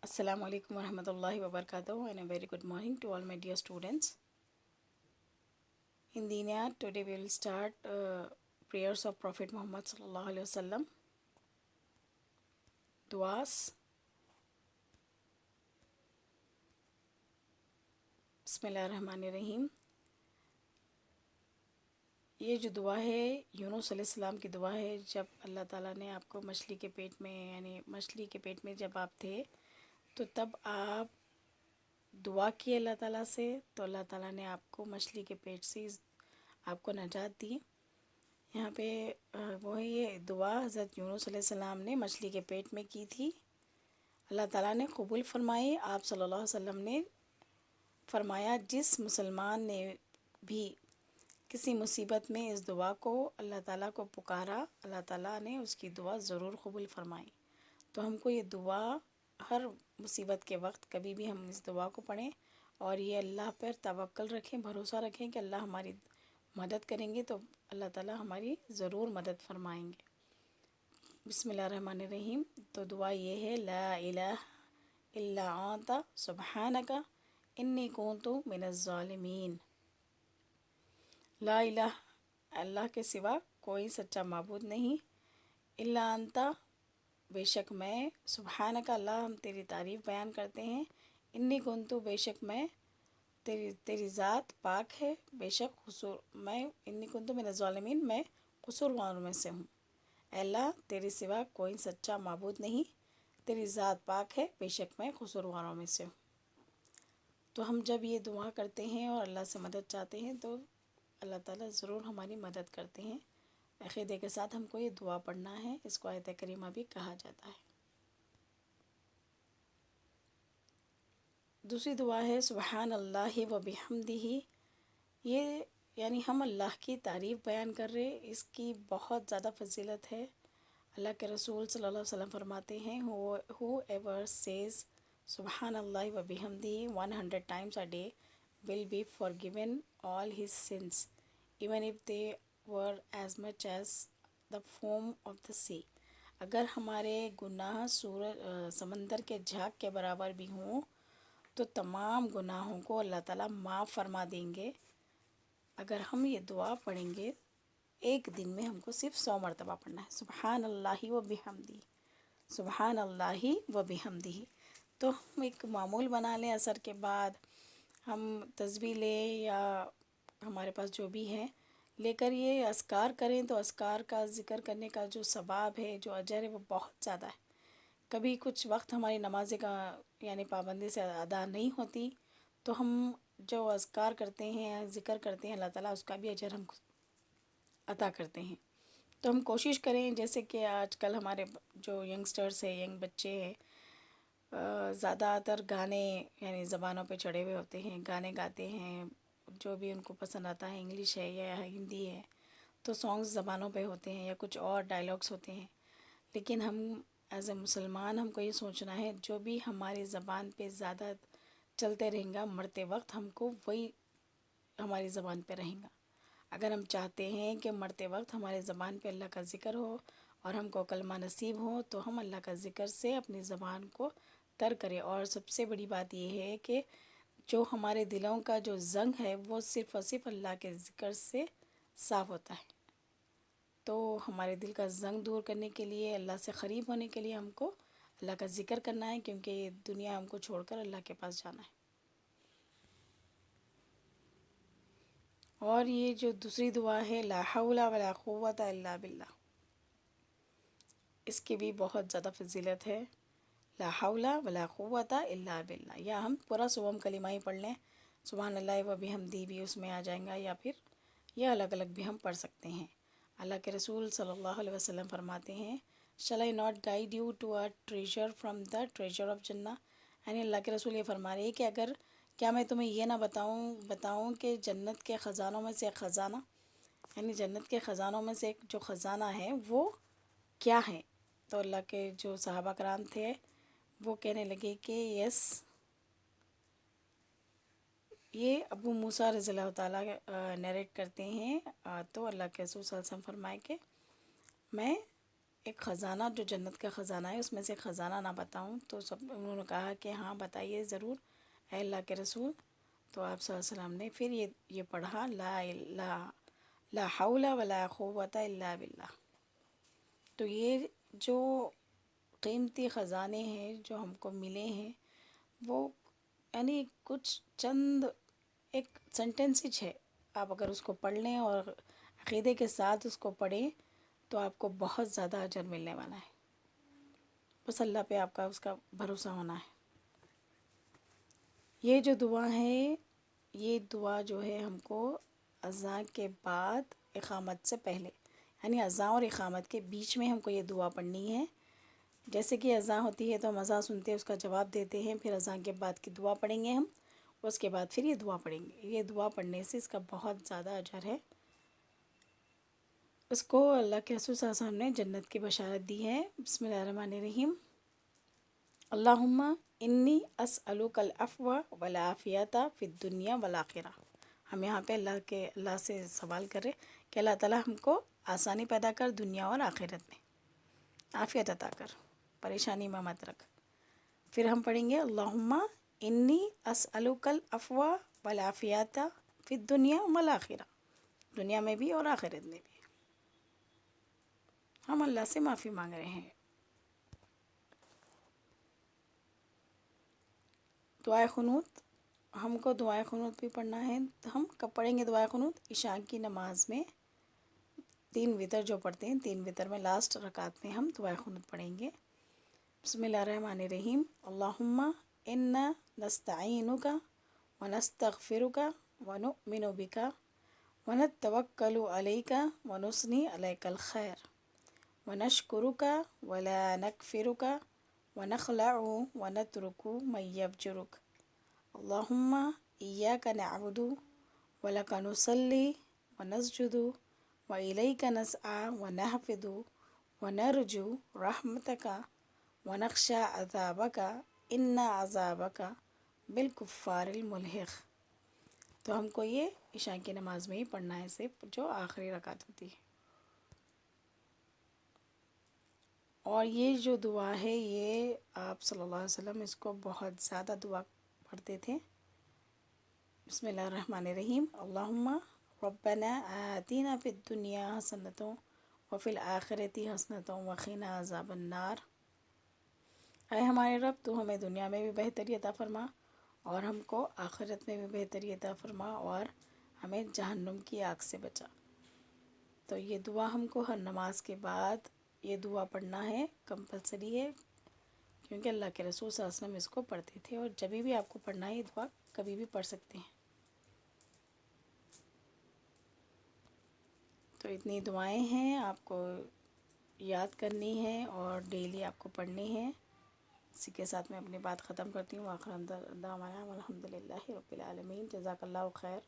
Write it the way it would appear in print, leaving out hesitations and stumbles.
Assalamu alaikum warahmatullahi wabarakatuh and a very good morning to all my dear students. In Deeniyat, today we will start prayers of Prophet Muhammad sallallahu alaihi wasallam, duas. बिस्मिल्लाहिर्रहमानिर्रहीम। ये जो दुआ है यूनुस अलैहिस्सलाम की दुआ है। जब अल्लाह ताला ने आपको मछली के पेट में यानी मछली के पेट में जब आप थे तो तब आप दुआ किए अल्लाह ताला से, तो अल्लाह ताला ने आपको मछली के पेट से आपको नजात दी। यहाँ पे वो है ये दुआ हज़रत यूनुस अलैहिस्सलाम ने मछली के पेट में की थी। अल्लाह ताला ने कबूल फरमाई। आप सल्लल्लाहु अलैहि वसल्लम ने फरमाया, जिस मुसलमान ने भी किसी मुसीबत में इस दुआ को अल्लाह ताला को पुकारा, अल्लाह ताला ने उसकी दुआ ज़रूर कबूल फरमाई। तो हमको ये दुआ हर मुसीबत के वक्त कभी भी हम इस दुआ को पढ़ें और ये अल्लाह पर तवक्ल रखें, भरोसा रखें कि अल्लाह हमारी मदद करेंगे तो अल्लाह ताला हमारी ज़रूर मदद फरमाएंगे। बिस्मिल्लाहिर्रहमानिर्रहीम। तो दुआ ये है, ला इलाहा इल्ला अंता सुब्हानका इन्नी कुन्तु मिनज़्ज़ालिमीन। ला इलाहा, अल्लाह के सिवा कोई सच्चा माबूद नहीं, इल्ला अंता, बेशक मैं, सुब्हानका, अल्लाह हम तेरी तारीफ़ बयान करते हैं, इन्नी कुन्तु, बेशक मैं, तेरी ज़ात पाक है, बेशक कसूर मैं, इन्नी कुन्तु मिनज़्ज़ालिमीन, मैं कसूरवारों में से हूँ। अल्लाह तेरे सिवा कोई सच्चा माबूद नहीं, तेरी ज़ात पाक है, बेशक मैं कसूरवारों में से हूँ। तो हम जब ये दुआ करते हैं और अल्लाह से मदद चाहते हैं तो अल्लाह ताला ज़रूर हमारी मदद करते हैं। अक़ीदे के साथ हमको ये दुआ पढ़ना है। इसको आयत करीमा भी कहा जाता है। दूसरी दुआ है सुबहान अल्लाहि व बिहम्दिही। ये यानी हम अल्लाह की तारीफ़ बयान कर रहे, इसकी बहुत ज़्यादा फजीलत है। अल्लाह के रसूल सल्लल्लाहु अलैहि वसल्लम फरमाते हैं, हु एवर सेज़ सुबहान अल्लाहि व बिहम्दिही 100 times a day will be forgiven all his sins even if they were as much as the foam of the sea। अगर हमारे गुनाह समंदर के झाग के बराबर भी हों तो तमाम गुनाहों को अल्लाह ताला माफ़ फरमा देंगे। अगर हम ये दुआ पढ़ेंगे, एक दिन में हमको सिर्फ 100 मरतबा पढ़ना है, सुबहान अल्लाहि व बिहम्दी, सुबहान अल्लाहि व बिहम्दी। तो हम एक मामूल बना लें, असर के बाद हम तस्बीह लें या हमारे पास जो भी है लेकर ये अस्कार करें तो अस्कार का ज़िक्र करने का जो सवाब है, जो अजर है, वो बहुत ज़्यादा है। कभी कुछ वक्त हमारी नमाज़ें का यानी पाबंदी से अदा नहीं होती तो हम जो अस्कार करते हैं, ज़िक्र करते हैं, अल्लाह ताला उसका भी अजर हम अता करते हैं। तो हम कोशिश करें, जैसे कि आजकल हमारे जो यंगस्टर्स है, यंग बच्चे हैं, ज़्यादातर गाने यानी ज़बानों पे चढ़े हुए होते हैं, गाने गाते हैं, जो भी उनको पसंद आता है, इंग्लिश है या हिंदी है, तो सॉन्ग्स ज़बानों पे होते हैं या कुछ और डायलॉग्स होते हैं। लेकिन हम एज ए मुसलमान हमको ये सोचना है, जो भी हमारी ज़बान पे ज़्यादा चलते रहेगा, मरते वक्त हमको वही हमारी ज़बान पे रहेगा। अगर हम चाहते हैं कि मरते वक्त हमारे ज़बान पे अल्लाह का ज़िक्र हो और हमको कलमा नसीब हो, तो हम अल्लाह का ज़िक्र से अपनी ज़बान को तर करें। और सबसे बड़ी बात यह है कि जो हमारे दिलों का जो ज़ंग है वो सिर्फ़ और सिर्फ अल्लाह के ज़िक्र से साफ़ होता है। तो हमारे दिल का ज़ंग दूर करने के लिए, अल्लाह से क़रीब होने के लिए हमको अल्लाह का ज़िक्र करना है, क्योंकि ये दुनिया हमको छोड़कर अल्लाह के पास जाना है। और ये जो दूसरी दुआ है, ला हौला वला कुव्वता इल्ला बिल्लाह, इसकी भी बहुत ज़्यादा फजीलत है। ला हौला वला कुव्वता इल्ला बिल्लाह, या हम पूरा सुबह कलिमा ही पढ़ लें, सुबहान अल्लाह व बिहम्दी भी उसमें आ जाएगा, या फिर यह अलग अलग भी हम पढ़ सकते हैं। अल्लाह के रसूल सल्लल्लाहु अलैहि वसल्लम फरमाते हैं, shall I not guide you to a treasure from the treasure of जन्ना। यानी अल्लाह के रसूल ये फरमा रहे हैं कि अगर क्या मैं तुम्हें ये ना बताऊं कि जन्नत के ख़जानों में से एक ख़जाना, यानी जन्नत के ख़जानों में से एक जो ख़जाना है वो क्या है। तो अल्लाह के जो सहाबा कराम थे वो कहने लगे कि यस, ये अबू मूसा रज़ियल्लाहु ताला नरेट करते हैं। तो अल्लाह के रसूल सल्लल्लाहु अलैहि वसल्लम फरमाए कि मैं ایک خزانہ جو جنت کا خزانہ ہے اس میں سے خزانہ نہ بتاؤں؟ تو سب انہوں نے کہا کہ ہاں بتائیے ضرور اے اللہ کے رسول. تو آپ صلی اللہ علیہ وسلم نے پھر یہ پڑھا لا حول ولا قوت الا باللہ. تو یہ جو قیمتی خزانے ہیں جو ہم کو ملے ہیں وہ یعنی کچھ چند ایک سینٹینس ہے. آپ اگر اس کو پڑھ لیں اور عقیدے کے ساتھ اس کو پڑھیں تو آپ کو بہت زیادہ اجر ملنے والا ہے. بس اللہ پہ آپ کا اس کا بھروسہ ہونا ہے. یہ جو دعا ہے یہ دعا جو ہے ہم کو اذان کے بعد اقامت سے پہلے یعنی اذان اور اقامت کے بیچ میں ہم کو یہ دعا پڑھنی ہے. جیسے کہ اذان ہوتی ہے تو ہم اذان سنتے ہیں اس کا جواب دیتے ہیں، پھر اذان کے بعد کی دعا پڑھیں گے ہم، اس کے بعد پھر یہ دعا پڑھیں گے. یہ دعا پڑھنے سے اس کا بہت زیادہ اجر ہے. اس کو اللہ کے رسول صلی اللہ علیہ وسلم نے جنت کی بشارت دی ہے. بسم اللہ الرحمن الرحیم. اللہم انی اسألک العفو والعافیت فی الدنیا والآخرہ. ہم یہاں پہ اللہ سے سوال کر رہے کہ اللہ تعالیٰ ہم کو آسانی پیدا کر دنیا اور آخرت میں، عافیت عطا کر، پریشانی میں مت رکھ. پھر ہم پڑھیں گے اللہم انی اسألک العفو والعافیت فی الدنیا والآخرہ، دنیا میں بھی اور آخرت میں بھی ہم اللہ سے معافی مانگ رہے ہیں. دعائے قنوت، ہم کو دعائے قنوت بھی پڑھنا ہے. ہم کب پڑھیں گے دعائے قنوت؟ عشاء کی نماز میں 3 وتر جو پڑھتے ہیں، 3 وتر میں لاسٹ رکعت میں ہم دعائے قنوت پڑھیں گے. بسم اللہ الرحمن الرحیم. اللہم انا نستعینک ونستغفرک ونؤمن بک ونتوکل علیک ونثنی علیک الخیر ونشکرک ولا نکفرک ونخلع ونترک من یفجرک. اللہم ایاک نعبد ولک نصلی ونسجد وإلیک نسعی ونحفظ ونرجو رحمتک ونخشى عذابک ان عذابک بالکفار الملحق. تو ہم کو یہ عشاء کی نماز میں ہی پڑھنا ہے، صرف جو آخری رکعت ہوتی ہے. اور یہ جو دعا ہے یہ آپ صلی اللہ علیہ وسلم اس کو بہت زیادہ دعا پڑھتے تھے. بسم اللہ الرحمن الرحیم. اللہم ربنا آتنا فی الدنیا حسنۃ وفی الآخرۃ حسنۃ وقنا عذاب النار. اے ہمارے رب تو ہمیں دنیا میں بھی بہتری عطا فرما اور ہم کو آخرت میں بھی بہتری عطا فرما اور ہمیں جہنم کی آگ سے بچا. تو یہ دعا ہم کو ہر نماز کے بعد یہ دعا پڑھنا ہے، کمپلسری ہے، کیونکہ اللہ کے رسول صلی اللہ علیہ وسلم اس کو پڑھتے تھے اور جب بھی آپ کو پڑھنا ہے یہ دعا کبھی بھی پڑھ سکتے ہیں. تو اتنی دعائیں ہیں آپ کو یاد کرنی ہے اور ڈیلی آپ کو پڑھنی ہے. اسی کے ساتھ میں اپنی بات ختم کرتی ہوں. آخر دعوانا الحمد للہ رب العالمین. جزاک اللہ خیر.